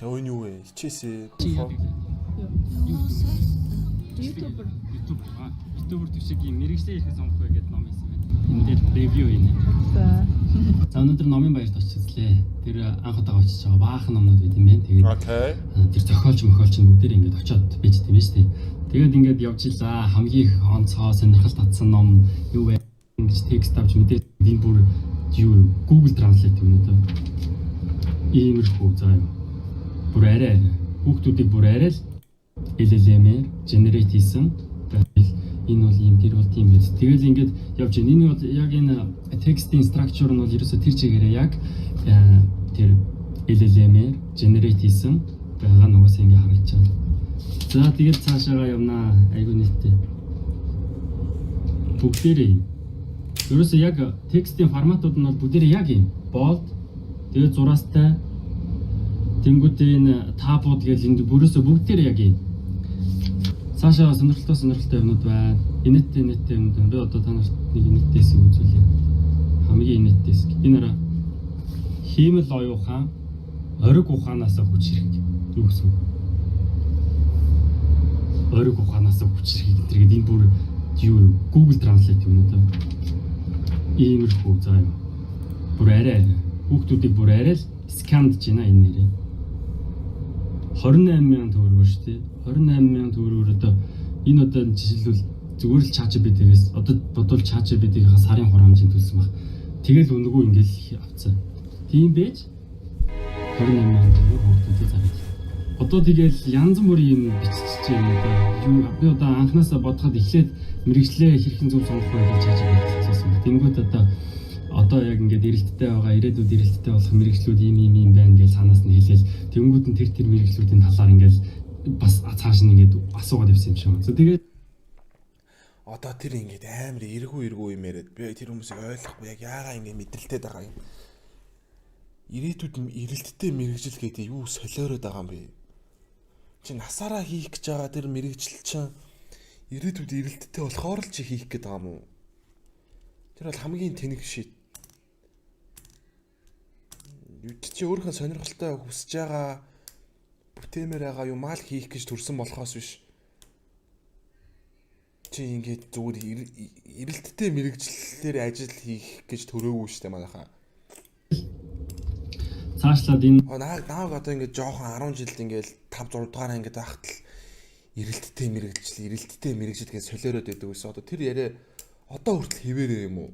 Ой юу вэ? Хичээсээ. YouTuber. YouTuber төшиг юм мэрэгчлээ ирэхэд сонгох вэ гэдэг ном хийсэн байна. Энэ дээр ревюийнэ. За өнөөдөр номын баярт очижлээ. Тэр анх удаа очиж байгаа баахан номнууд байт юм байна. Тэгээд тэр зохиолч мөхөөлч бүгдээр ингээд очиод байж тийм ээ шүү дээ. Тэгээд ингээд явж илаа. Хамгийн их онцгой сонирхол татсан ном юу вэ? Ингэж текст авч мэдээ энэ бүр юу Google Translate юм уу? Иймэрхүү заа юм. Бүр арай хүүхдүүдийг бүр арай л LLM-ээр generate хийсэн. Энэ бол юм тэр бол тийм биз. Тэгэл ингээд явж байна. Энэ бол яг энэ текстийн structure нь бол ерөөсө тэр чигээрээ яг тэр LLM-ээр generate хийсэн байгаа нугасаа ингээд харагдаж байна. За тэгэл цаашаага явнаа. Айгу нийттэй. Бүгдээрээ ерөөсө яг текстийн форматууд нь бол бүгдээрээ яг юм. Bold тэгээд зураастай тэнгуүтэй энэ табууд гэж энд бүрөөсө бүгдээрээ яг юм. Цаашаа сонирхолтой юмнууд байна. Инэттэй юмнууд байна. Би одоо та нарт нэг инэттэйс үзүүлье. Хамгийн инэттэйс. Энэ араа хиймэл оюухан ориг ухаанаас хүч хэрэг. Юу гэсэн үг? Ориг ухаанаас хүч хэрэг гэдэг энэ бүр юу Google Translate юм уу? Иймэрхүү заа юм. Бүр арай хүүхдүүдийг бүр арай л скандж байна энэ нэрээ. 28,000 төгрөгөөр шүү дээ. 28,000 төгрөгөөр одоо энэ одоо жишээлбэл зүгээр л ChatGPT-гээс одоо бодвол ChatGPT-ийн сарын хурамжийн төлсөн баг. Тэгэл өнгөө ингээл авцсан. Тийм байж 28,000 төгрөг хүүхдүүдэд зардаг. Одоо тэгэл янз бүрийн юм бичиж юм одоо юу би одоо анханасаа бодоход эхлээд мэрэгчлээ хэрхэн зөв сонгох вэ гэж ChatGPT хэлсэн. Тэнгүүд одоо яг ингээд эрэлттэй байгаа ирээдүйд эрэлттэй болох мэрэгчлүүд ийм байна гэж санаас нь хэлээл тэнгүүд нь тэр мэрэгчлүүдийн талаар ингээд бас цааш нь ингээд асуугаад явсан юм шиг байна. Тэгээд одоо тэр ингээд амар эргүү юм яриад би тэр хүмүүсийг ойлгохгүй яг яагаад ингээд мэдрэлтэй байгаа юм. Ирээдүйд эрэлттэй мэрэгжил гэдэг юу солиороод байгаа юм бэ? Чи насаараа хийх гэж байгаа тэр мэрэгжил чинь ирээдүйд эрэлттэй болохоор л чи хийх гээд байгаа юм уу? Тэр бол хамгийн тэнэг шийд. Чи өөрийнхөө сонирхолтой хүсэж байгаа бүтээмээр байгаа юм аа хийх гэж төрсөн болохоос биш. Чи ингээд зүгээр эрэлттэй мэрэгчлэлээр ажил хийх гэж төрөөгүй шүү дээ манайхаа. Цаашлаад энэ нааг одоо ингээд жоохон 10 жилд ингээд 5 6 дугаар ангид байхад л эрэлттэй мэрэгжил гэж солиороод байдаг гэсэн. Одоо тэр яриа одоо хүртэл хэвээрээ юм уу?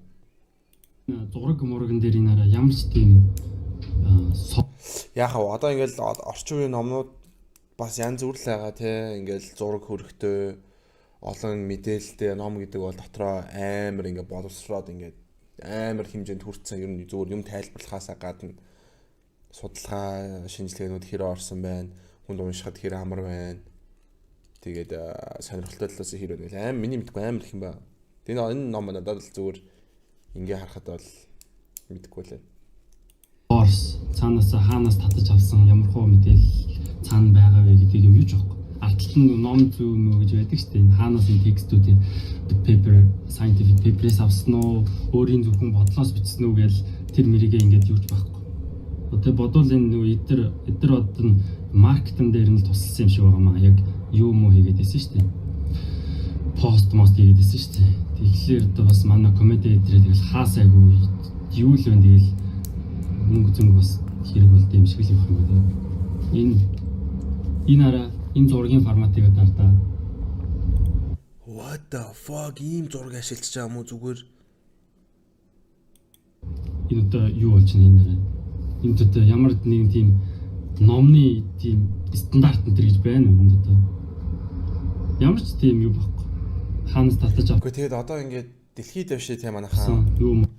зураг мурагн дээр энэ араа ямар ч тийм яхаа одоо ингээд орчин үеийн номнууд бас янз бүр л байгаа те ингээд зураг хөрхтэй олон мэдээлэлтэй ном гэдэг бол дотроо амар ингээд боловсроод ингээд амар хэмжээнд хүрсэн ер нь зөвхөн юм тайлбарлахаасаа гадна судалгаа шинжилгээнүүд хэрэг орсон байна. Хүнд уншихад хэрэг амар байна. Тэгээд сонирхолтой талаас хэрэг байна. Миний мэдгүй амар их юм ба. Тэгээ энэ ном надад л зүгээр ингээ харахад бол мэдгүй лээ. Орс цаанаас хаанаас татаж авсан ямархуу мэдээлэл цаана байгаа вэ гэдгийг юм юу ч аахгүй. Артлт нь ном зүү мөө гэж байдаг шүү дээ. Хаанаас энэ текстүүдийн paper scientific paper-ээс авсан уу, өөрийн зөвхөн бодлоос бичсэн үү гэж тэр мэрийгээ ингээд юуч байхгүй. Одоо бодвол энэ эдгээр одоо маркетинг дээр нь тусалсан юм шиг байгаа маа. Яг юу мөө хийгээд байсан шүү дээ. Пост хийгээд байсан шүү дээ. Тэгэхээр одоо бас манай комеди эдрээ тэгэл хаасайгүй юу л вэ тэгэл мөнгө зөнгө бас хэрэг болд юм шиг л явах юм байна. Энэ араа энэ зургийн форматыг дардаа. What the fuck ийм зураг ашиглаж байгаа юм уу зүгээр? Энэ одоо юу болж байна энэ араа? Энд одоо ямар нэгэн тийм номны тийм стандарт энэ гэж байна уу энд одоо? Ямар ч тийм юу байхгүй. Хаанаас татаж авах. Гэхдээ тэгээд одоо ингээд дэлхийд дэвшээ тийм манайхаа. Юу юм?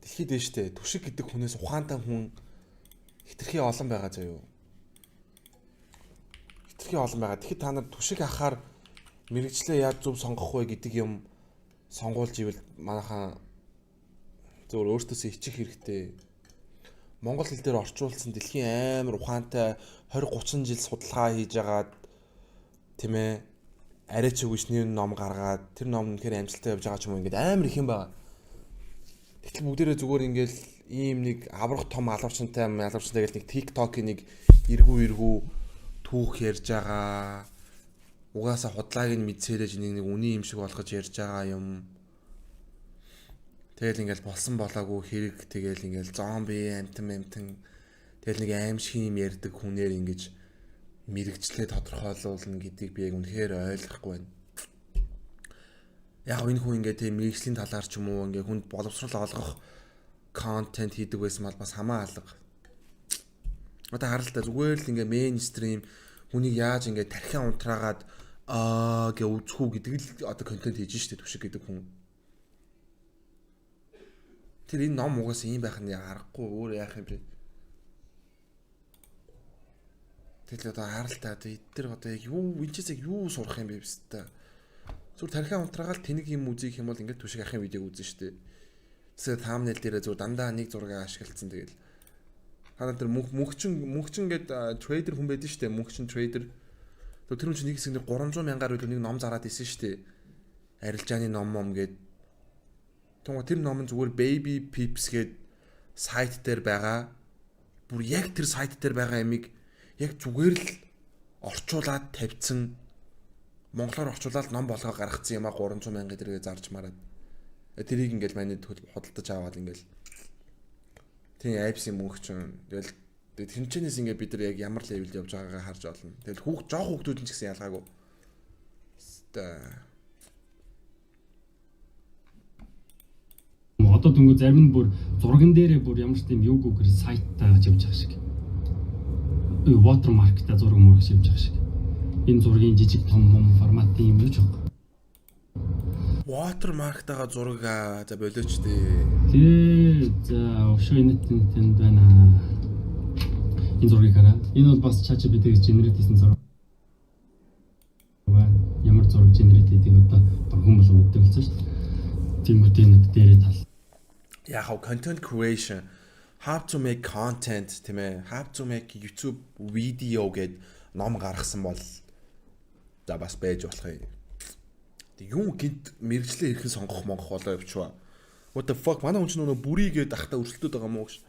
Дэлхийд дэвштэй түшиг гэдэг хүнээс ухаантай хүн хитрхи олон байгаа заа юу. Хитрхи олон байгаа. Тэгэхэд та нар түшиг ахаар мэрэгчлээ яаж зөв сонгох вэ гэдэг юм сонгуулж ивэл манайхаа зөвөр өөртөөсөө ичих хэрэгтэй. Монгол хэл дээр орчуулсан дэлхийн амар ухаантай 20 30 жил судалгаа хийж агаад тийм ээ арай ч үгүйсний ном гаргаад тэр ном үнэхээр амжилттай явж байгаа ч юм уу ингээд амар их юм байна. Тэгтэл бүгдээрээ зүгээр ингээл ийм нэг аврах том алуурчтай гэж нэг TikTok-ийн нэг эргүү түүх ярьж байгаа. Угаасаа худлааг нь мэдсээрэж нэг үний юм шиг болгож ярьж байгаа юм. Тэгэл ингээл болсон болоогүй хэрэг тэгэл ингээл зомби амтан тэгэл нэг аимшиг юм ярьдаг хүнээр ингэж мэрэгчлээ тодорхойлуулна гэдгийг би яг үнэхээр ойлгохгүй байна. Яг энэ хүн ингээд тийм мэрэгжлийн талаар ч юм уу ингээд хүнд боловсрал олгох контент хийдэг байсан бол бас хамаа алга. Одоо харалтаа зүгээр л ингээд мейнстрим хүнийг яаж ингээд тархиан унтраагаад гэ үзхүү гэдэг л одоо контент хийж штэ түшиг гэдэг хүн. Тэр энэ ном угаасаа ийм байх нь аргагүй өөр яах юм бэ? Тэгэл одоо харалтаа одоо эдгээр одоо яг энэ юу сурах юм бэ бистэ? Зүгээр тархиан унтраагаал тэнэг юм үзэх юм бол ингээд түшиг ахын видеог үзнэ штэ. Тэсээ thumbnail дээрээ зүгээр дандаа нэг зураг ашиглацсан тэгэл. Ханаа тэр мөнхчин гэдэг трейдер хүн байдаг штэ, мөнхчин трейдер. Тэр хүн чинь нэг хэсэг 300 мянгаар үлээ нэг ном зараад исэн штэ. Арилжааны ном гээд. Тэгвэл тэр ном нь зүгээр Baby Pips гээд сайт дээр байгаа. Бүр яг тэр сайт дээр байгаа ямиг яг зүгээр л орчуулад тавьсан. Монголоор орчуулаад ном болгоо гаргацсан юм а 300 мянга дээрээ зарж мараад. Тэрийг ингээл манай худалдаж аваад ингээл тийм апсын мөнхчин тэгэл тэнчэнээс ингээд бид нар яг ямар левелд явж байгаагаа харж олно. Тэгэл жоох хүүхдүүд нь ч гэсэн ялгаагүй. Одоо дүнгүй зарим нь бүр зурган дээрээ бүр ямар ч тийм юугүйгээр сайт тааж явж байгаа шиг. Watermark та зураг мөрөж явж байгаа шиг. Энэ зургийн жижиг том форматын юм юу ч байгаа. Watermark-тайгаа зураг за болооч дээ. Тэгээд өшөө инэтэнд байна. Энэ зургийг хараа. Энэ бол бас ChatGPT-г генерейт хийсэн зураг. Ямар зураг генерейт хийдэг одоо хүн болов мэддэг болсон шүү дээ. Тэмүүдийн дээрээ тал. Яг content creation, how to make content тийм ээ, how to make YouTube video гэд ном гаргасан бол за бас байж болох юм. Юу гинт мэрэгчлээ хэрхэн сонгох болоо явчваа. What the fuck манай хүн ч нөгөө бүрийгээд ахта өрсөлдөд байгаа мó гэж.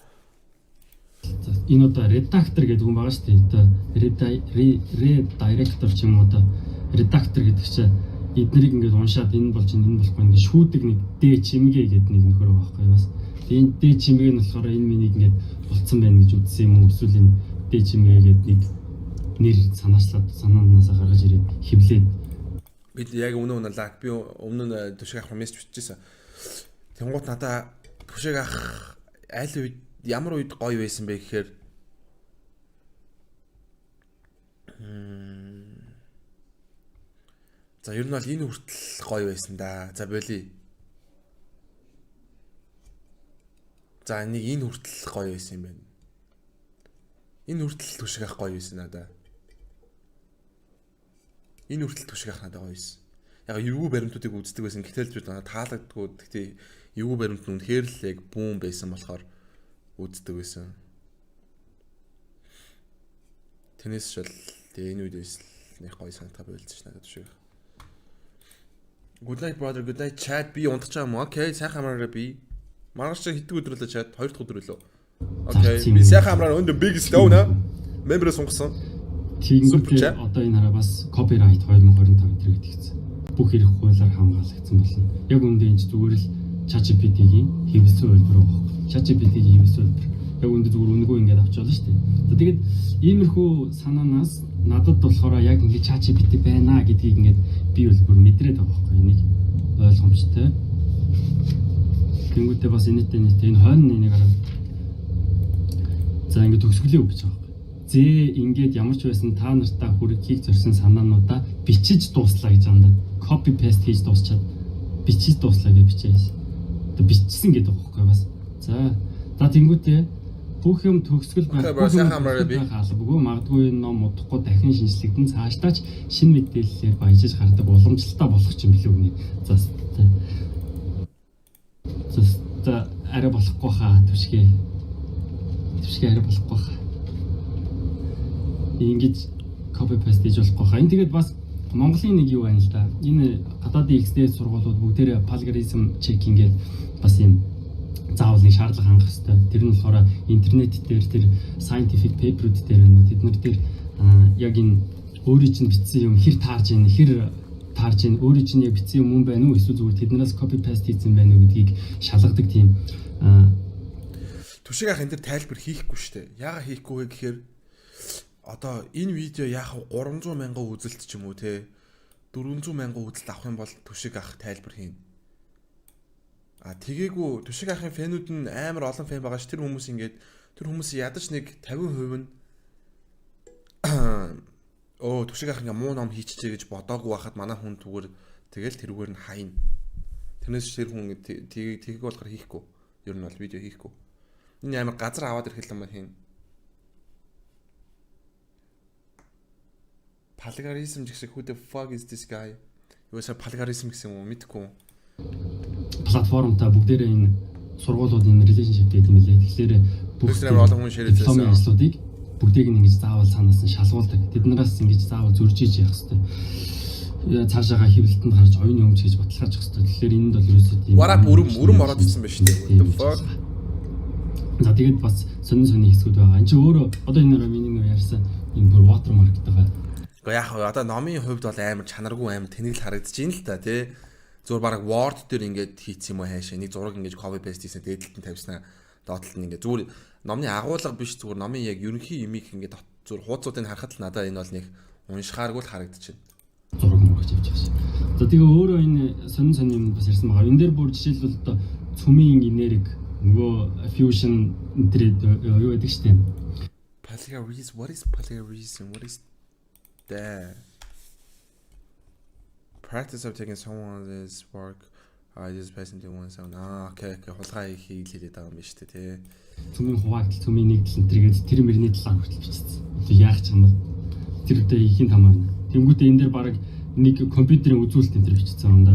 Энэ одоо редактор гэдэг хүн байгаа шүү дээ. Одоо редактор ч юм уу одоо редактор гэдэг чинь эднэрийг ингээд уншаад энэ болж энэ болохгүй ингээд шүүдэг нэг дэ чимгээ гэдэг нэг нөхөр байгаа байхгүй бас. Энэ дэ чимгээ нь болохоор энэ минийг ингээд булцсан байна гэж үзсэн юм уу эсвэл энэ дэ чимгээ гэдэг нэг нэр санаанаас гаргаж ирээд хевлээд бид яг өмнө лайк би өмнө төшиг авах мессеж биччихсэн. Тэнгуут надаа төшиг авах аль үед ямар үед гоё байсан бэ гэхээр за ер нь бол энэ хүртэл гоё байсан да. За болий. За нэг энэ хүртэл гоё байсан юм байна. Энэ хүртэл төшиг авах гоё байсан надаа. Энэ хүртэл төшиг авах надад гоё байсан. Яг эвгүй баримтуудыг үздэг байсан. Гэтэл ч надад таалагддгүй. Гэхдээ эвгүй баримт нь үнэхээр л яг бүүн байсан болохоор үздэг байсан. Тэнэс шал тэгээ энэ үедээс нэг гоё санагдаа байлцсан ш надад төшиг. Good night brother, good night chat. Би унтах юм. Окей, сайхан амраарай би. Маргааш хэдэн өдөр лөө чат? 2 дахь өдөр лөө. Окей. Би сайхан амраар on the biggest stone member сонгосон. Тэгэнгүүт одоо энэ хараа бас copyright 2025 энэ гэдэг хэлсэн. Бүх хэрэг хуулиар хамгаалагдсан болно. Яг үндэ энэ зүгээр л ChatGPT-ийн хэвлэсэн үйлдвэр байгаа. ChatGPT-ийн хэвлэсэн үйлдвэр. Яг үндэ зүгээр үнгөө ингэж авч болно шүү дээ. Тэгээд иймэрхүү санаанаас надад болохоор яг ингэ ChatGPT байна гэдгийг ингэ би бол бүр мэдрээд байгаа байхгүй энийг ойлгомжтой. Тэнгүүтээ бас энэтэй энэ хойно энийг хараа. За ингэ төгсгөлөө үг гэж байгаа. Зээ ингээд ямар ч байсан та нартаа хүргэхийг зорьсон санаануудаа бичиж дууслаа гэж байна. Copy paste хийж дуусчаад бичиж дууслаа гэж бичээс. Одоо бичсэн гэдэг байгаа байхгүй бас. За тэнгүүтээ бүх юм төгсгөл байх. Хаалбгүй магадгүй энэ ном удахгүй дахин шинжлэгдэн цаашдаач шинэ мэдээллээр баяжиж гардаг уламжлалтай болох юм билүү гэнэ. За арай болохгүй хаа түшгээ арай болохгүй хаа. Ингэж copy paste хийж болохгүй хаа. Энэ тэгээд бас Монголын нэг юу байна л да. Энэ гадаадын XD сургуулиуд бүгдээрээ plagiarism checking гэдэг бас юм заавал нэг шаардлага хангах хэрэгтэй. Тэр нь болохоор интернет дээр тэр scientific paper-ууд дээр нөө тэд нар дээр яг энэ өөрийн чинь бичсэн юм хэр таарж ийн өөрийн чинь яг бичсэн юм мөн байна уу эсвэл зүгээр тэднээс copy paste хийсэн байна уу гэдгийг шалгадаг тийм Түшиг ах энэ төр тайлбар хийхгүй шүү дээ. Яагаад хийхгүй вэ гэхээр одоо энэ видео яах вэ 300 мянган үзэлт ч юм уу те 400 мянган үзэлт авах юм бол түшиг ах тайлбар хийн. Тэгээгүй түшиг ахын фэнүүд нь амар олон фэн байгаа ш тэр хүмүүс ингээд тэр хүмүүсийн ядаж нэг 50% нь түшиг ах ингээ муу ном хийчихээ гэж бодоогүй байхад манай хүн зүгээр тэгэл тэрүүгээр нь хайна. Тэрнээс тэр хүн тгийг болохоор хийхгүй. Ер нь бол видео хийхгүй. Энэ амар газар аваад ирэх юм байна хийн. Plagiarism гэсэн who the fuck is this guy? Юуса plagiarism гэсэн юм уу мэдгүй. Платформтой бүгдээрээ энэ сургуулиудын relationship гэдэг юм лээ. Тэгэхээр бүх олон хүн ширээжсэн ажлуудыг бүгдийг нь ингэж заавал цаанаас нь шалгуулдаг. Тэднээс ингэж заавал зөрж иж явах хэрэгтэй. Цаашаага хөвлөлтөнд гарч оюуны өмч гэж баталгаажих хэрэгтэй. Тэгэхээр энэнд бол ерөөсөө тийм өрөм ороод ирсэн байна шүү дээ. За тэгээд бас сонин хэсгүүд байгаа. Энд чи өөрөө одоо энэ миний нөө ярьсан энэ бүр watermark байгаа. Гэхдээ яг одоо номын хувьд бол амар чанаргүй амар тэнэгэл харагдаж байна л та тий. Зүгээр бараг Word дээр ингээд хийц юм уу хаашаа нэг зураг ингээд copy paste хийсэн дээдлэлт нь тавьснаа доотлол нь ингээд зүгээр номны агуулга биш зүгээр номын яг ерөнхий юмыг ингээд зүгээр хуудсуудыг харахад л надад энэ бол нэг уншихааргүй л харагдаж байна. Зураг мөрөж явж байгаа шээ. За тэгээ өөрөө энэ сонин юм бас ярьсан байгаа. Энэ дээр бүр жишээлбэл одоо цөмийн энерги нөгөө fusion интернет юу гэдэг штеп. Plagiarism, what is plagiarism? What is that? Practice of taking someone else's work just passing to one sound. Okay. Хулгай хийлээд байгаа юм биш үү те. Цөмийн хуваагдал, цөмийн нэгдэл энтергээд тэр мөрний талаар хүртэл бичсэн. Яах ч юм бол тэр үедээ ихийн тамаа байна. Тэнгүүтээ энэ дээр баг нэг компьютерийн үзүүлэлт энэ төр бичсэн юм да.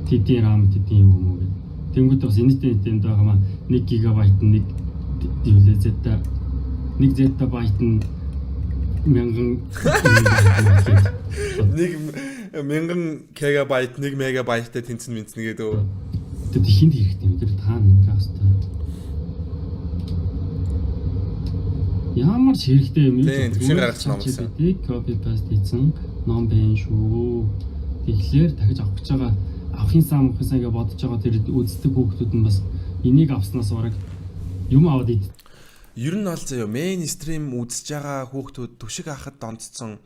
TD RAM TD юм уу гэх. Тэнгүүтээ бас интернет энд байгаа маа 1 GB нэг дивлээ зэта 1 zettabyte нь 1000 1000 кб 1 мегабайттай тэнцэн мэдснэгээд өө. Тэд ихэнд хэрэгтэй юм. Тэр таана байх хэвээр. Ямар ч хэрэгтэй юм юу? Түшиг гаргах ном гэсэн. Copy paste хийсэн ном байна шүү. Тэгэхээр дахиж авах гэж байгаа авахын сан гэж бодож байгаа тэр үздэг хүүхдүүд нь бас энийг авснаас бараг юм аваад ид. Ер нь бол заяа мейнстрим үзэж байгаа хүүхдүүд түшиг ахад донцсон.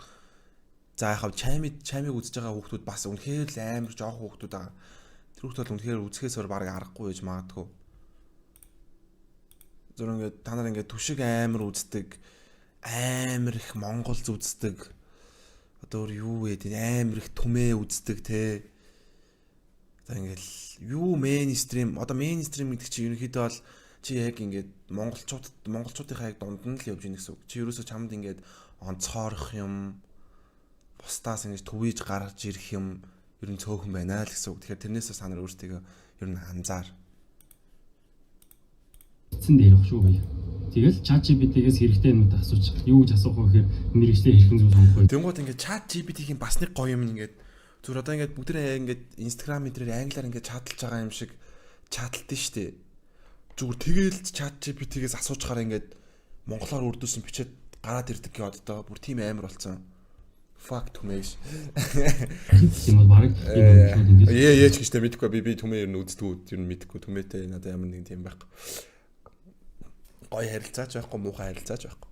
За яхав чаймыг үзэж байгаа хүүхдүүд бас үнэхээр л амар жоох хүүхдүүд байгаа. Тэр хүүхдүүд бол үнэхээр үзэхээс өөр бараг аргагүй байж магадгүй. Зөв ингээд та нар ингээд түшиг амар үздэг, амар их монголз үздэг. Одоо юу вэ? Амар их түмээ үздэг те. За ингээд юу мейнстрим гэдэг чинь ерөнхийдөө бол чи яг ингээд монголчуудынхаа яг дунд нь л явж ийн гэсэн үг. Чи ерөөсөө чамд ингээд онцгойрох юм бусдаас ингэж төвийж гарч ирэх юм ер нь цөөхөн байна л гэсэн үг. Тэгэхээр тэрнээсээ та нар өөрсдөө ер нь анзаар. Эцэн дээр явах шүү бие. Тэгэл ChatGPT-гээс хэрэгтэй юмуд асууж юу гэж асуух вэ гэхээр мэрэгчлээ хэрхэн зүйл сонгох вэ? Тэнгууд ингээд ChatGPT-ийн бас нэг гоё юм ингээд зүгээр одоо ингээд бүгдээ ингээд Instagram дээр англиар ингээд чаталж байгаа юм шиг чаталдсан шүү дээ. Зүгээр тэгээл ChatGPT-гээс асуучаар ингээд монголоор үрдүүлсэн бичээд гараад ирдэг гэдэг одоо бүр тийм амар болсон. Fuck түмээш. Тийм бол баг юм ингээд. Яаж гэжтэй мэдэхгүй би түмээ ер нь үздэг ер нь мэдэхгүй түмээтэй надад ямар нэг тийм байхгүй. Гоё харилцаач байхгүй муухай харилцаач байхгүй.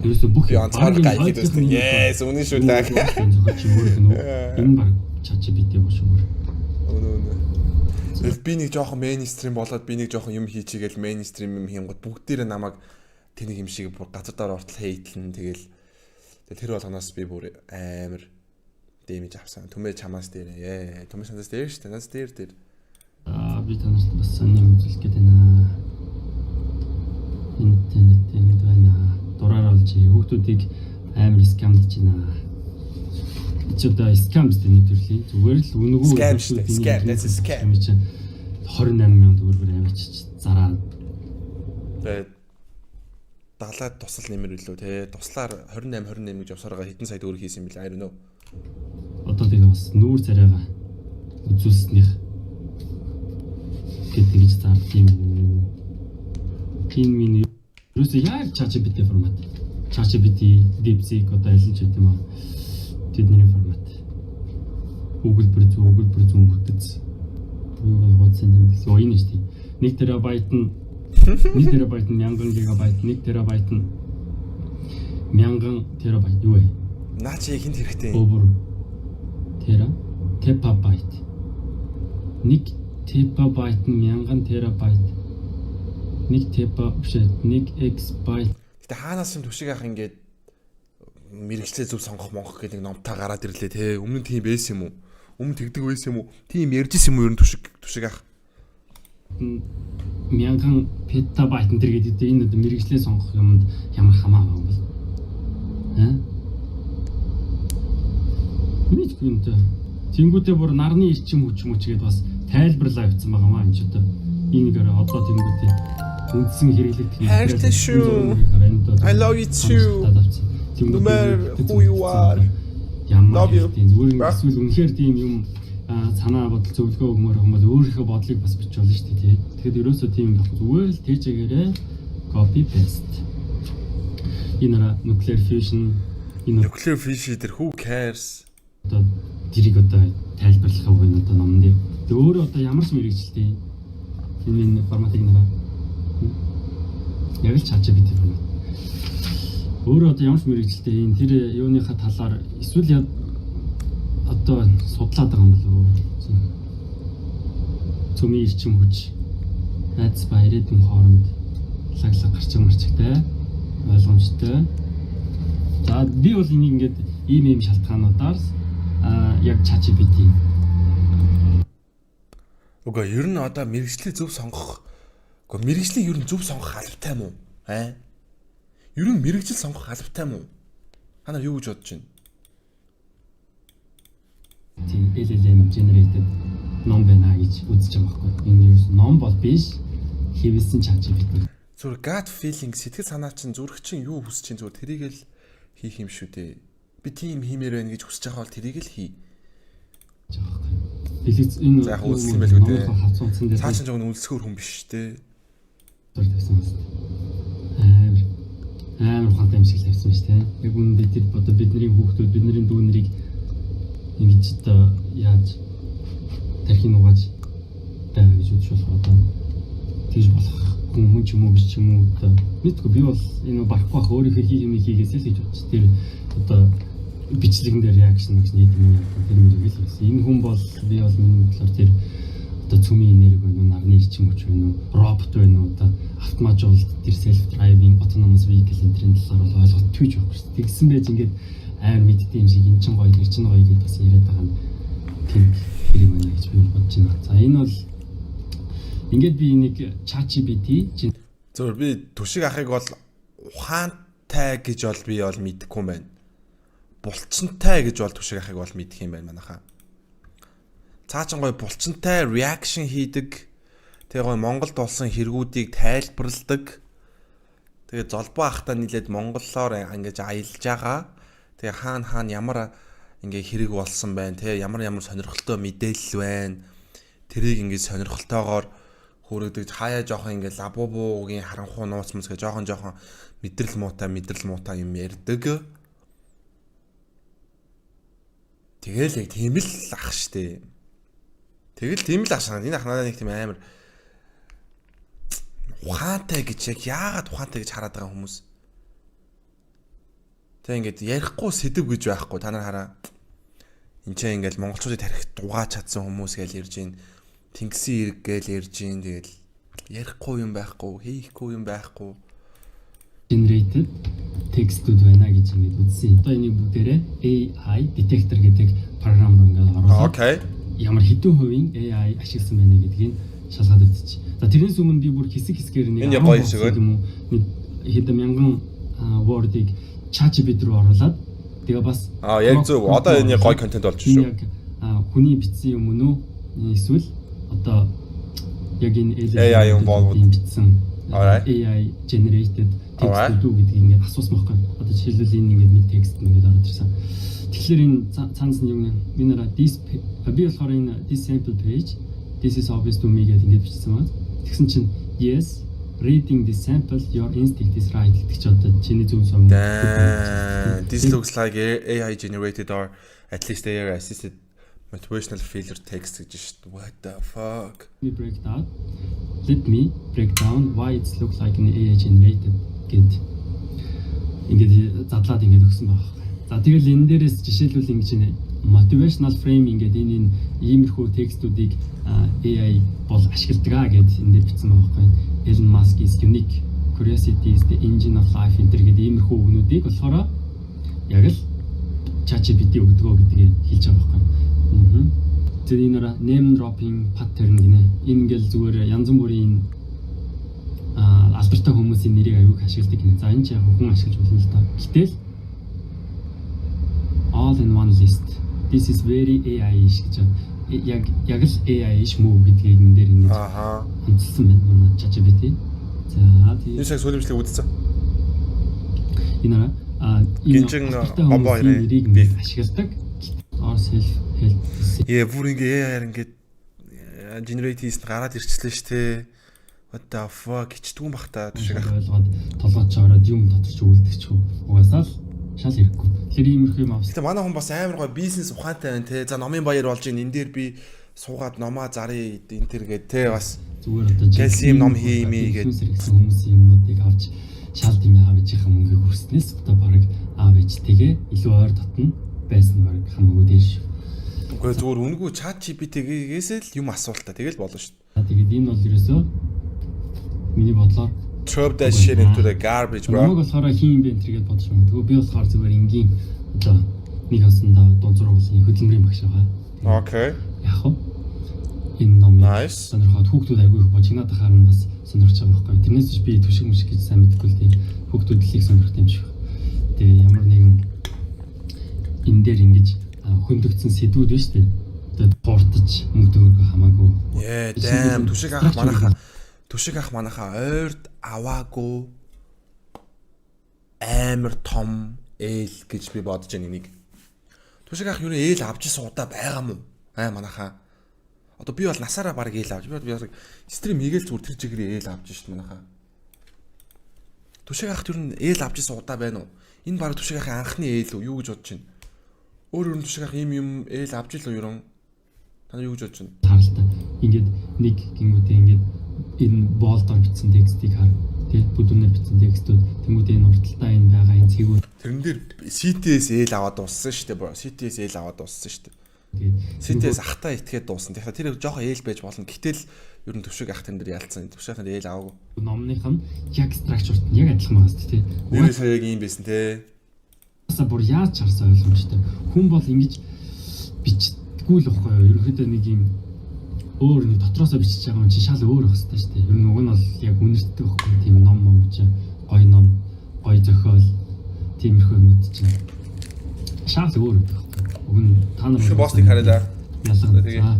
Ерөөсө бүх янзаар гайхид өссөн. Yes, үнэн шүү лаг. Энэ баг ChatGPT юм шүү. Тэгэл би нэг жоохон мейнстрим болоод би нэг жоохон юм хийчихгээл мейнстрим юм хийнгууд бүгдээрээ намайг тэнийг юм шиг бүр газар дээр ортол хейтлэн тэгэл тэр болгоноос би бүр амар дэмэж авсан. Түмээ чамаас дээр. Түмээ чамаас дээр шүү дээ. Нас дээр. Би танаас бас сони үзүүлэх гээд байна. Интернет байна. Дураар олж хүүхдүүдийг амар скамдж байна. Чи одоо скам гэдэг нэг төрлийн зүгээр л үнгүү скам шүү дээ. Скам. That's a scam. 28,000 төгрөгөөр авчиж зараад. Тэгээд далаад тусал нэмэр билүү те. Туслаар 28 гэж явсараа хэдэн сая төгрөг хийсэн юм бэл I don't know. Одоо тэгээ бас нүүр царайгаа үзүүлснийх гэдэг ингэж зардаг юм уу? Энэ миний ерөөсөө яг ChatGPT формат. ChatGPT, DeepSeek одоо аль нь ч гэдэг юм аа. Тэдний формат. Өгүүлбэр зүүн бүтэц. Юу хуудсан юм гэсэн. Энэ шүү дээ. 1 терабайт нь 1 терабайт нь 1000 гигабайт, 1 терабайт нь 1000 терабайт юу вэ? Наа чи хинт хэрэгтэй. Over терабайт. 1 терабайт нь 1000 терабайт. 1 теба биш 1 exbyte. Гэтэ хаанаас юм төшиг ах ингээд мэрэгчлээ зөв сонгох монгох гэдэг номтой гараад ирлээ те. Өмнө нь тийм байсан юм уу? Өмнө тэгдэг байсан юм уу? Тийм ярьжсэн юм уу ер нь төшиг ах? 1000 петабайт энэ төр гэдэг энэ мэрэгчлээ сонгох юмд ямар хамаа байгаа юм бол. Мэдгүй нэ. Тэнгүүдээ бүр нарны ирчим хүч гээд бас тайлбарлаа авчихсан байгаа маа энэ ч одоо энэгээр одоо тэнгүүдээ үндсэн хэрэглэгдэх хайртай шүү. I love you too. No matter who you are. Ямар зүгээр эсвэл үнэхээр тийм юм санаа бодол зөвлөгөө өгмөр юм бол өөрийнхөө бодлыг бас бич болно шүү дээ. Тэгэхээр ерөөсөө тийм зүгээр л тэжээгээрээ copy paste. Энэ nuclear fusion дээр who cares? Одоо дэрийг одоо тайлбарлах үг нь одоо номон дээр. Тэгээ өөрөө одоо ямар ч мэрэгчлээ энэ форматыг нараа. Яг л ChatGPT формат. Өөрөө одоо ямар ч мэрэгчлээ энэ тэр юуныхаа талаар эсвэл одоо судлаад байгаа юм болов уу? Цөмийн ирчим хүч найз ба ирээдүйн хооронд лаглаг гарч марчтай ойлгомжтой. За би бол энийг ингээд ийм шалтгаануудаар яг ChatGPT. Уга ер нь одоо мэрэгчлээ зөв сонгох. Уга мэрэгчлээ ер нь зөв сонгох албатай юм уу? Ер нь мэрэгжил сонгох албатай юм уу? Та нар юу гэж бодож байна? Тийм LLM generated ном байна гэж үзэж байгаа байхгүй. Энэ юу ном бол биш. Хэвлсэн ChatGPT. Зүгээр gut feeling сэтгэл санаа чинь зүрх чинь юу хүсэж чинь зүгээр тэрийг л хийх юм шүү дээ. Би тийм хиймээр байна гэж хүсэж байгаа бол тэрийг л хий. Билег энэ яг үзсэн байлгүй дээ. Цааш нь жоо үнэлсгөр хүн биш дээ. Амар ухаантай юм шиг л авсан шүү дээ. Яг үүндээ тэр одоо бидний хүүхдүүд бидний дүү нарыг ингэж одоо яаж тархин угааж байгаа гэж үзэж болох одоо тийж болох хүн ч юм уу биш ч юм уу одоо мэдгүй би бол энэ барахгүй ах өөрийнхөө хийх юм хийгээсэй л гэж бодчих. Тэр одоо бичлэгэн дээр реакшн гэж нийт юм тэр мэрийг л хэлсэн. Энэ хүн бол би бол миний бодлоор тэр одоо цөмийн энерги байна уу, нарны ирчим хүч байна уу, робот байна уу, одоо автоматжуулалт, тэр self driving, autonomous vehicle энэ төрлийн талаар бол ойлголт түйж байхгүй шүү дээ. Тэгсэн байж ингээд амар мэддэг юм шиг эн чин гоё, тэр чин гоё гэдээ бас яриад байгаа нь тийм хэрэг байна гэж би бодож байна. За энэ бол ингээд би энийг ChatGPT зөв би төшиг ахыг бол ухаантай гэж бол би бол мэдэхгүй юм байна. Булчинтай гэж бол төшиг ахыг бол мэдэх юм байна манайхаа. Цаачин гоё булчинтай reaction хийдэг. Тэгээ гоё Монголд болсон хэрэгүүдийг тайлбарладаг. Тэгээ золбоо ахтаа нийлээд монголоор ингэж аялж байгаа. Тэгээ хаана ямар ингээ хэрэг болсон байна те ямар сонирхолтой мэдээлэл байна. Тэрийг ингээ сонирхолтойгоор хөрөгдөж хаяа жоохон ингээ лабубуугийн харанхуй нууц мөсгө жоохон мэдрэл муутай юм ярьдаг. Тэгэл яг тийм л ах штэ. Тэгэл тийм л ах шана. Энэ ах надад нэг тийм амар ухаантай гэж яг яагаад ухаантай гэж хараад байгаа хүмүүс. Тэг ингээд ярихгүй сэдв гэж байхгүй. Та нар хараа. Энд чинь ингээд монголчуудыг тарих дугаач чадсан хүмүүс гэж ярьж гин. Тэнгисийн ирэг гэж ярьж гин. Тэгэл ярихгүй юм байхгүй, хийхгүй юм байхгүй. Generated текстүүд байна гэж ингээд үзсэн. Одоо энийг бүгдээрээ AI detector гэдэг програм руу ингээд оруулаад. Окей. Ямар хэдэн хувийн AI ашигласан байна гэдгийг шалгаад үзчих. За тэрнээс өмнө би бүр хэсгээр нэг энэ гоё хэсэг юм уу хэдэн мянган word-ыг ChatGPT руу оруулаад тэгээ бас яг зөв одоо энэ гоё контент болж шүү. Яг хүний бичсэн юм уу эсвэл одоо яг энэ AI юм бичсэн AI generated text үү гэдгийг ингээд асуусан байхгүй. Одоо жишээлбэл энэ ингээд нэг текст ингээд ороод ирсэн. Тэгэхээр энэ цаанаас нь юм энэ this би болохоор энэ this sample page this is obvious to me гэдэг ингэж бичсэн байна. Тэгсэн чинь yes, reading this sample your instinct is right гэдэг чи одоо чиний зөв сонго. This looks like AI generated or at least AI assisted motivational failure text гэж шүү дээ. What the fuck? Let me break down why it looks like an AI generated гэд ингээд задлаад ингээд өгсөн байна. За тэгэл энэ дээрээс жишээлбэл ингэж motivational framing гэдэг энэ иймэрхүү текстүүдийг AI бол ашигладаг гэд энэ дээр бичсэн байгаа байхгүй. Elon Musk is unique. Curiosity is the engine of life энэ гэдэг иймэрхүү үгнүүдийг болохоор яг л ChatGPT өгдөгөө гэдгийг хэлж байгаа байхгүй. Тэр энэ name dropping pattern гинэ. Энэ ингээл зүгээр янз бүрийн алдартай хүмүүсийн нэрийг аяуг ашигладаг гинэ. За энэ ч яг хүн ашиглаж болно л да. Гэтэл all in one list. This is very AI-ish гэж яг л AI-ish мүү гэдгийг энэ дээр ингэж онцлсан байна манай ChatGPT. За тийм. Энэ шиг сүлэмжлэг үзсэн. Энэ гинжин обоорыг би ашигладаг. Or self help. Бүр ингээ AI-аар ингээд generate-ийс гараад ирчлээ штэ. What the fuck хичтгүн бах та түшиг ойлгоод толгойд чороод юм доторч үлдэх ч угаасаа л шал ирэхгүй. Тэр иймэрхүү юм авсан. Гэтэ манай хүн бас амар гой бизнес ухаантай байна те. За номын баяр болж ин энэ дээр би суугаад номоо зарыг энэ төр гээд те бас зүгээр одоо калсиум ном хиймээ гээд хүмүүсийн юмнуудыг авч шал димээ авчихсан мөнгөийг хүрснээс одоо баг аав ээжтэйгээ илүү ойр дотно байсан баг хамаагүй дээр шүү. Угүй зүгээр үнгүй ChatGPT-гээс л юм асуултаа тэгэл болно шүү. Тэгээд энэ бол ерөөсөө миний бодлоор throw that shit into the garbage bro. Намайг болохоор хин бэ энэ гэж бодож байна. Тэгвэл би болохоор зүгээр энгийн одоо нэг хасандаа дунцруу болсон хөдөлмөрийн багш байгаа. Okay. Яг хөө энэ ном сонирхоод хүүхдүүд аягүй их бочигнаад ахаар нь бас сонирхож байгаа байхгүй. Тэрнээс ч би түшиг мөшиг гэж сайн мэдэхгүй л тийм хүүхдүүд их сонирхох юм шиг. Тэгээ ямар нэгэн энэ дээр ингэж хөндөгдсөн сэдвүүд байна шүү дээ. Тэгээд портож мөнгө хамаагүй. Damn түшиг ах манайха ойрд аваагүй амар том ээл гэж би бодож байна энийг. Түшиг ах юу ээл авч исэн удаа байгаа мó? Манайха. Одоо би бол насаараа баг ээл авч. Би стрим хийгээл зүгээр тэр чигээр ээл авч шít манайха. Түшиг ахт юу ээл авч исэн удаа байна уу? Энэ баг түшиг ахын анхны ээл үү юу гэж бодож байна? Өөр түшиг ах юм ээл авч ил үү юу? Та юу гэж бодож байна? Харалтай. Ингээд нэг гингүүтэй ингээд энэ болдоор бичсэн текстийг хар тий бүдүүнээр бичсэн текстүүд тэмүүтэй энэ урталтаа энэ байгаа энэ цэгүүд тэрэн дээр CTS ээл аваад дууссан шүү дээ бро. CTS ээл аваад дууссан шүү дээ. CTS ахтаа итгээд дууссан. Тэгэхээр тэр жоохон ээл байж болно. Гэтэл ер нь төвшиг ах тэн дээр ялцсан. Төвшигхэн ээл аваагүй. Номных нь яг structure нь яг адилхан байна шүү дээ тий. Нэрээ сая яг юм байсан тий. Хасаа бүр яаж чарсан ойлгомжтой. Хүн бол ингэж бичдэггүй л واخхой юу. Ерөнхийдөө нэг юм өөр нэг дотроосоо бичиж байгаа юм чи шал өөр байх хэрэгтэй шүү дээ. Ер нь уг нь бол яг үнэртдэг байхгүй тийм ном чи гоё ном, гоё зохиол тиймэрхүү юмуд чинь шал өөр байх. Уг нь та нар бостыг хараа. За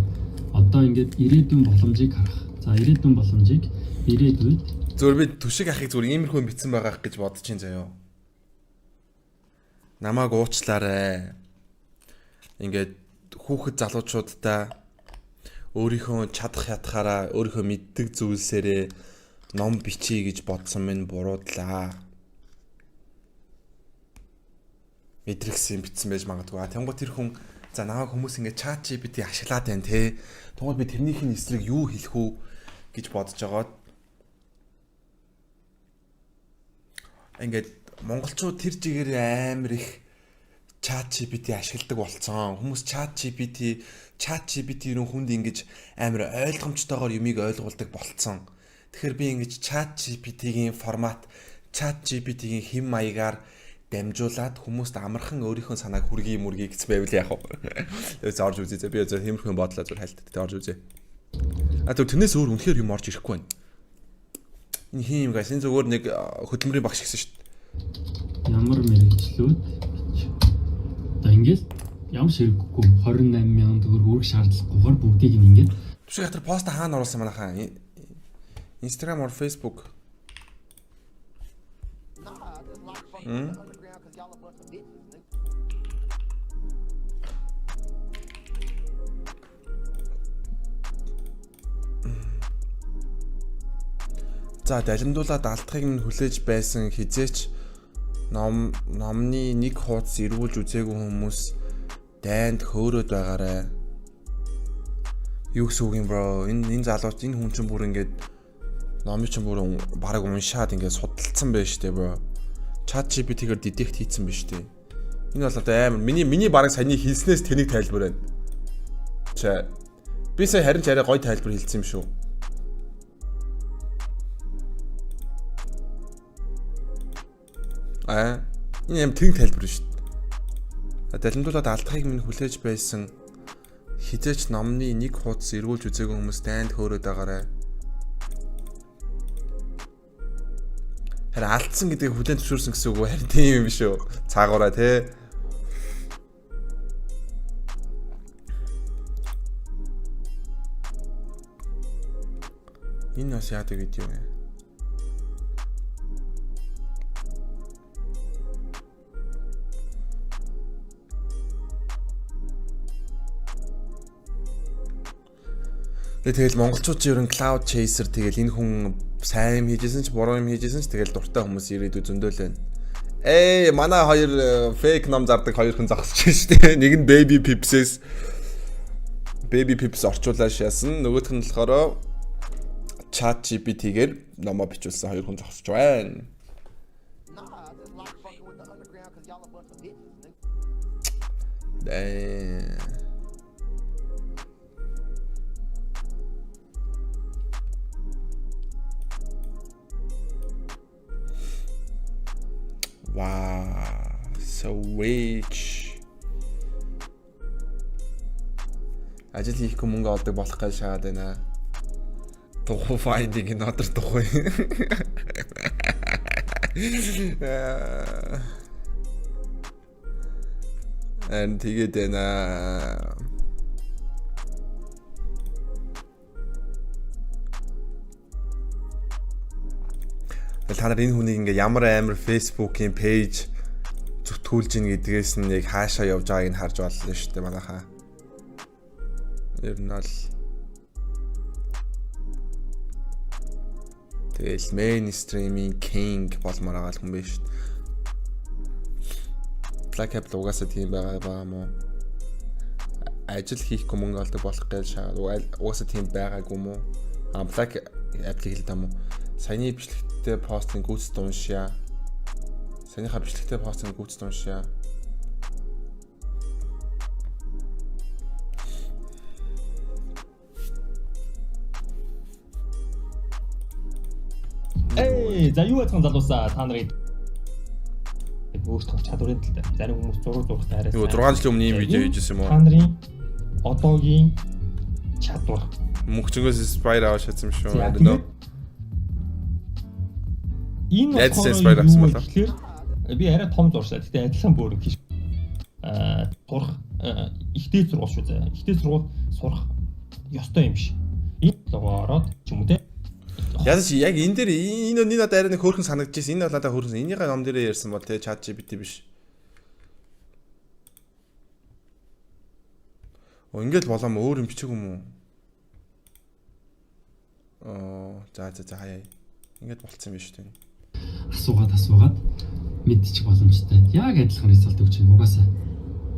одоо ингээд ирээдүйн боломжийг харах. За ирээдүйн боломжийг ирээдүйд зөвөр би түшиг ахыг зүгээр иймэрхүү бичсэн байгаах гэж бодож чинь заяа. Намааг уучлаарай. Ингээд хүүхэд залуучуудаа өөрийнхөө чадах ятгаараа өөрийнхөө мэддэг зүйлсээрээ ном бичье гэж бодсон минь буруудлаа. Мэдрэгсэн бичсэн байж магадгүй. Тэнгуут тэр хүн за намайг хүмүүс ингэ ChatGPT ашиглаад байна те. Тэнгуут би тэрнийхний эсрэг юу хэлэх үү гэж бодож байгаад ингээд монголчууд тэр жигээр амар их ChatGPT ашигладаг болцсон. Хүмүүс ChatGPT рүү хүнд ингэж амар ойлгомжтойгоор юмыг ойлгуулдаг болцсон. Тэгэхээр би ингэж ChatGPT-ийн формат, ChatGPT-ийн хэм маягаар дамжуулаад хүмүүст амархан өөрийнхөө санааг хүргэе мөргий гэсэн байвал яах вэ? Зөв орж үзье. Би зөв тиймэрхүү бодлоо зөв хайлт. Тэ орж үзье. Зөв тэрнээс өөр үнэхээр юм орж ирэхгүй байна. Энэ хин юм гайс. Энэ зөвөр нэг хөдөлмөрийн багш гэсэн шүү дээ. Ямар мэрэгчлүүд ингээл ямар ширэггүй 28,000 төгрөг үүрэг шаардлагагүйгээр бүгдийг ингээд түшиг хатар пост хаана оруулсан манайхаа Instagram or Facebook За далимдуулаад алдахыг минь хүлээж байсан хизээч номны нэг хуудас эргүүлж үзээгүй хүмүүс дайнд хөөрөөд байгаарэ. Юу гэсэн үг юм бро? Энэ залууч энэ хүн чинь бүр ингээд номыг чинь бүр бараг уншаад ингээд судалсан байж штэ бро. ChatGPT-гээр детект хийцэн биш штэ. Энэ бол одоо амар миний бараг саяны хэлснээс тэнийг тайлбар байна. За би сая харин ч арай гоё тайлбар хэлсэн юм шүү. Энэ юм тэг тайлбар шүү дээ. Далимдуулаад алдахыг минь хүлээж байсан хизээч номны нэг хуудас эргүүлж үзээгүй хүмүүс дайнд хөөрөөд байгаарай. Харин алдсан гэдгийг хүлээн зөвшөөрсөн гэсэн үг үү? Харин тийм юм биш үү? Цаагаараа те. Энэ бас яадаг видео вэ? Тэгэл монголчууд ч ерөн cloud chaser тэгэл энэ хүн сайн юм хийжсэн ч буруу юм хийжсэн ч тэгэл дуртай хүмүүс ирээд зөндөөлэн. Манай хоёр fake ном зардаг хоёр хүн зогсож байна шүү дээ. Нэг нь Baby Pips орчуулаад шаасан. Нөгөөх нь болохоор ChatGPT-гээр номоо бичүүлсэн хоёр хүн зогсож байна. Wow, so rich. Ажил хийхгүй мөнгө олдог болох гэж шаад байна. Тухай finding another тухай. And тэгээд байна. Та нар энэ хүнийг ингээ ямар амар Facebook-ийн пэйж зүтгүүлж ийн гэдгээс нь яг хаашаа явж байгааг нь харж байна шүү дээ манайхаа. Ер нь бол тэгэл mainstream-ийн king болмоор байгаа хүн биш шүү дээ. Black Apple угаасаа тийм байгаа юм уу? Ажил хийхгүй мөнгө олдог болох гэж шаад угаасаа тийм байгаагүй юм уу? Black Apple хэлдэг юм уу? Саяны бичлэгтээ постын гүйцэд уншия. Саяныхаа бичлэгтээ постын гүйцэд уншия. За юу яцхан залуусаа та нарыг өөрсдөө чадварын талтай. Зарим хүмүүс зурагтай арайсан. Юу 6 жилийн өмнө ийм видео хийжсэн юм уу? Та нарын одоогийн чадвар. Мөнхчнгөөс inspire аваад шатсан юм шүү. Энэ болохоор би арай том зуршаа. Гэтэ адилхан бүр хийш. Турах ихтэй зургуул шүү зэ. Ихтэй зургуул сурах ёстой юм биш. Энэ логоороод ч юм уу те. Ядаж яг энэ дээр энэ надад арай нэг хөөрхөн санагдчихсэн. Энэ бол надад хөөрхөн. Энийгээ ном дээрээ ярьсан бол те ChatGPT биш. Ингээд болоом өөр юм бичих юм уу? За хаяа. Ингээд болцсон юм биш үү? Асуугаад мэдчих боломжтой. Яг адилхан резолт өгч юм угаасаа.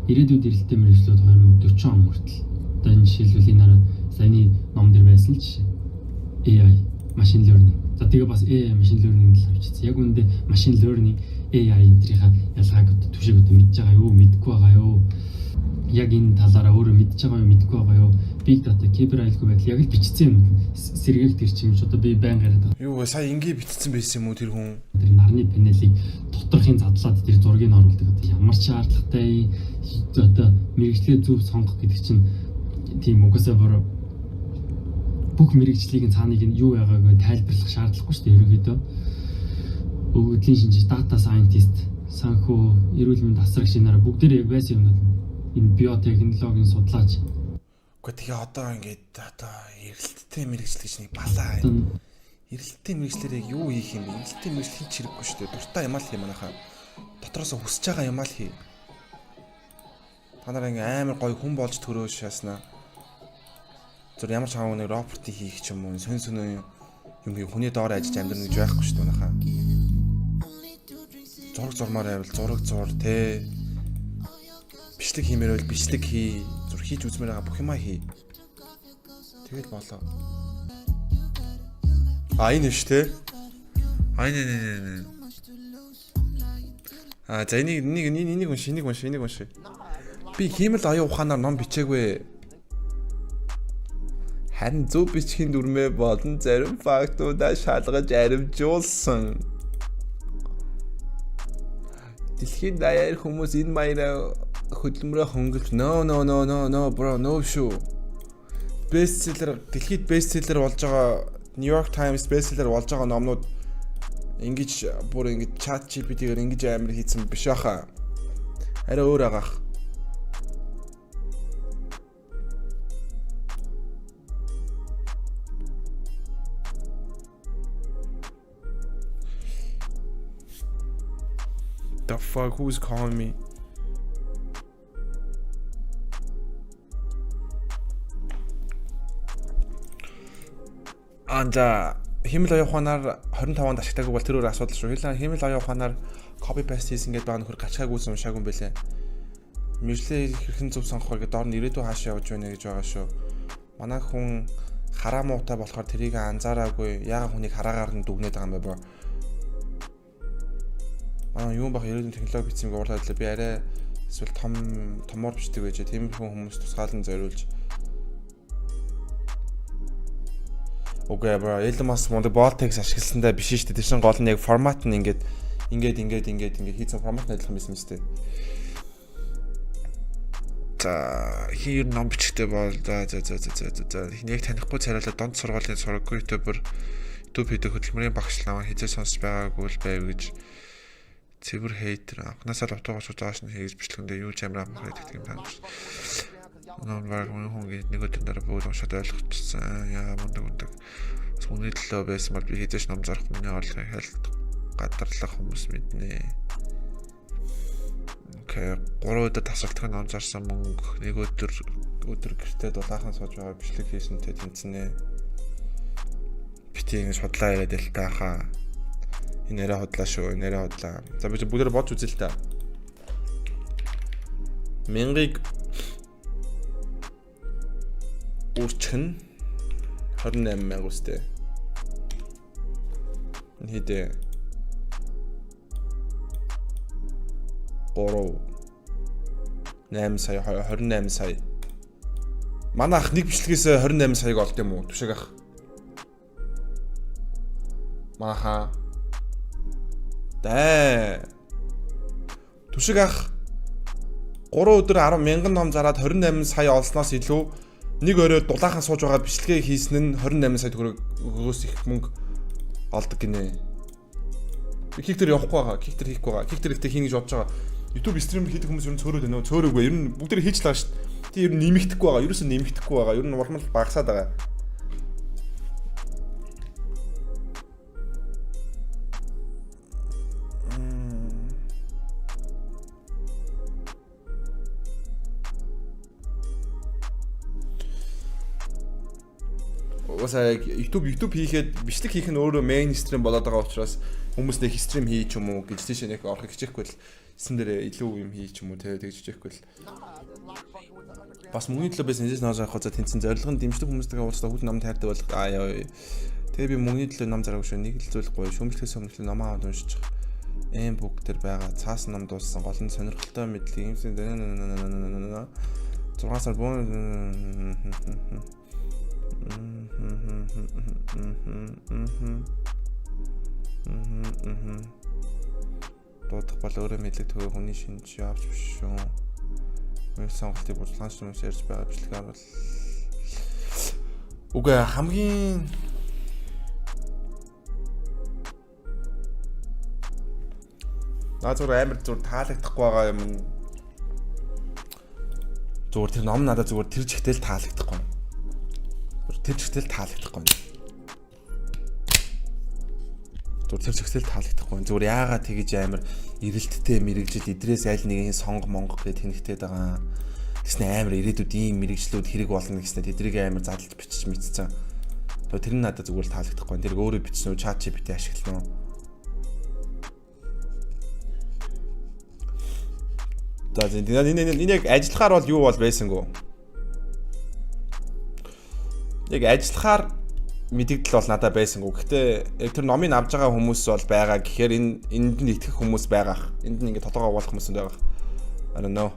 Ирээдүйд эрэлттэй мэргэжлүүд 2040 он хүртэл. Одоо энэ жишээлбэл энэ саяны ном дээр байсан л жишээ. AI, machine learning. За тэгээ бас AI, machine learning л авчихсан. Яг үүндээ machine learning, AI энтрийнхаа ялгааг түшиг мэдж байгаа юу, мэдэхгүй байгаа юу? Яг энэ талаараа өөрөө мэдж байгаа юу, мэдэхгүй байгаа юу? Big data, кибер аюулгүй байдал яг л бичсэн юм. Сэргээх тэр чимж одоо би байн гараад байгаа. Юу сая ингэ бичсэн байсан юм уу тэр хүн? Тэр нарны панелийг доторхын задлаад тэр зургийг оруулдаг. Одоо ямар ч шаардлагатай одоо мэрэгчлээ зөв сонгох гэдэг чинь тийм угаасаа бүх мэрэгжлийг цааныг нь юу байгаагүй тайлбарлах шаардлагагүй шүү дээ ерөөдөө. Өгөгдлийн шинжиж data scientist, санхүү, эрүүл мэндийн асрагч нараа бүгдээр яг байсан юмнууд энэ биотехнологийн судлаач. Гэхдээ тэгээ одоо ингээд одоо эрэлттэй мэрэгчлэгч нэг балаа. Эрэлттэй мэрэгчлэрийг юу хийх юм бэ? Эрэлттэй мэрэгчлэх чирэггүй шүү дээ. Дуртай юм аа л хий манайхаа. Дотроосоо хүсэж байгаа юм аа л хий. Та нараа ингээ амар гоё хүн болж төрөө шааснаа. Зүр ямар ч хаваа нэг робот хийх ч юм уу, сонь юм хүний доор ажиж амьдрах гэж байхгүй шүү дээ манайхаа. Зураг зурмаар байвал зураг зур те. Бичлэг хиймээр байвал бичлэг хий. Зур хийж үзмээр байгаа бүх юмаа хий. Тэгэл болоо. Энэ биш те. Не. За энийг унши. Би хиймэл аяа ухаанаар ном бичээгүй. Харин зөв бичгийн дүрмээ болон зарим фактуудаа шалгаж аримжуулсан. Дэлхийн даяар хүмүүс энэ маяраа хөдөлмөрөө хөнгөлж no bro no шүү. Бестселлер дэлхийд бестселлер болж байгаа New York Times бестселлер болж байгаа номнууд ингэж бүр ингэж chat GPT-гээр ингэж амар хийсэн биш баха. Арай өөр агаах. The fuck, who's calling me? Анда химэл оюун ухаанаар 25-нд ашигтаагүй бол тэр өөр асуудал шүү. Химэл оюун ухаанаар copy paste хийсэн гэдэг байгаа нөхөр гачаагүй уншаагүй юм бэлээ. Мэржлээ хэрхэн зөв сонгох вэ гэдэг доор нь ирээдүй хаашаа явж байна гэж байгаа шүү. Манай хүн хараа муутай болохоор тэрийг анзаараагүй. Яагаад хүнийг хараагаар нь дүгнээд байгаа юм бэ бро? Юм баг ирээдүйн технологи бичсэн юм уурлаад л би арай эсвэл томор бичдэг байж тиймэрхүү хүмүүс тусгаалan зориулж Окей бро, Elon Musk монд Boltex ашигласандаа биш шүү дээ. Тэр чинь гол нь яг формат нь ингээд хийсэн формат нь адилхан байсан юм шүү дээ. За хий ном бичгтэй бол за яг танихгүй царайлаа донд сургуулийн сураггүй YouTube хийдэг хөдөлмөрийн багшлаа хизээ сонсож байгаагүй л байв гэж цэвэр хейтер анхнаасаа лавтуугаас удааш нь хийж бичлэгэндээ юу ч амар амарх гэдэг юм тань. Номвар хүн нэг өдөр дараа бүгд уншаад ойлгочихсон. Яа мундаг. Сүний төлөө байсан бол би хизээш ном зарах миний орлогын хялт гадарлах хүмүүс мэднэ. Окей. 3 өдөр тасралтын ном зарсан мөнгө нэг өдөр гэртээ дулаахан сууж байгаа бичлэг хийсэнтэй тэнцэнэ. Бити ингэ судлаа яриад л таахаа. Энэ нэрээ хотлаа шүү. За би бүгдээр бодж үзэл та. Мянгаыг үрчхэн 28,000 үстэй. Хидэ 8 сая 28 сая. Манай ах нэг бичлэгээс 28 саяг олд юм уу? Түшиг ах. Маха. Түшиг ах 3 өдөр 10,000 ном зараад 28 сая олсноос илүү нэг өрөө дулаахан сууж байгаа бичлэгээ хийсэн нь 28 сая төгрөгөөс их мөнгө олдог гинэ. Киктер явахгүй байгаа, киктер хийхгүй байгаа. Киктер ихтэй хийнэ гэж бодож байгаа. YouTube стрим хийдэг хүмүүс ер нь цөөрөөд байна. Цөөрөөгүй. Ер нь бүгд хийж лаа шүү дээ. Тий ер нь нэмэгдэхгүй байгаа. Ерөөсөө нэмэгдэхгүй байгаа. Ер нь урмал багасаад байгаа. YouTube хийхэд бичлэг хийх нь өөрөө main stream болоод байгаа учраас хүмүүс нэг стрим хий ч юм уу гэж тийш нэг орох хичээхгүй л эсэн дээр илүү юм хий ч юм уу тэгж хичээхгүй л бас мөнгөний төлөө байсан нэзээс нөөж авах за тэнцэн зорилго нь дэмждэг хүмүүстэйгээ уулзах хүл ном тайрдаг бол тэгээ би мөнгөний төлөө ном зараагүй шүү нэг л зүйл гоё шүүмжлэхээс өмнө ном аваад уншиж бүгд төр байгаа цаас ном дууссан гол нь сонирхолтой мэдлэг юм 6 сар Дуудах бол өөрөө мэдлэг төгөө хүний шинж явж биш шүү. Мэл сонголтыг бодлогоч хүмүүс ярьж байгаа бичлэгээр бол үгүй хамгийн зүгээр амар зүгээр таалагдахгүй байгаа юм. Зүгээр тэр ном надад зүгээр тэр жигтэл таалагдахгүй. Тэр жигтэл таалагдахгүй. Тэр зөксөл таалагдахгүй. Зүгээр яагаад тэгэж амар эрэлттэй мэрэгжил идрээс аль нэгэн сонго монго гэж тэнэгтэй байгаа. Тэснэ амар ирээдүйд ийм мэрэгжлүүд хэрэг болно гэснээр тэдрийг амар задлж бичиж мэдсэн. Тэр нь надад зүгээр л таалагдахгүй. Тэр өөрөө бичсэн үү, чат GPT ашиглана уу? За энэ яг ажиллахаар бол юу бол байсангүй. Яг ажиллахаар мэдэгдэл бол надад байсангүй. Гэхдээ яг тэр номыг авж байгаа хүмүүс бол байгаа гэхээр энд нь итгэх хүмүүс байгаах. Энд нь ингээд толгоо оруулах хүмүүс байгаах. I don't know.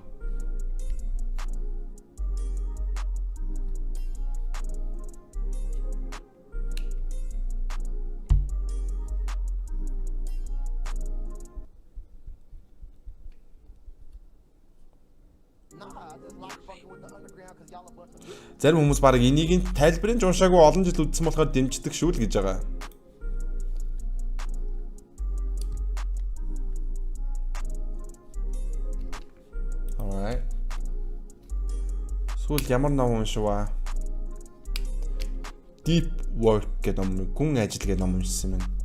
Зарим хүмүүс баг энийг тайлбарын уншаагүй олон жил үдсэн болохоор дэмждэг шүү л гэж байгаа. Alright. Сүүл ямар ном уншваа? Deep Work гэдэг ном, гүн ажил гэдэг ном уншсан байна.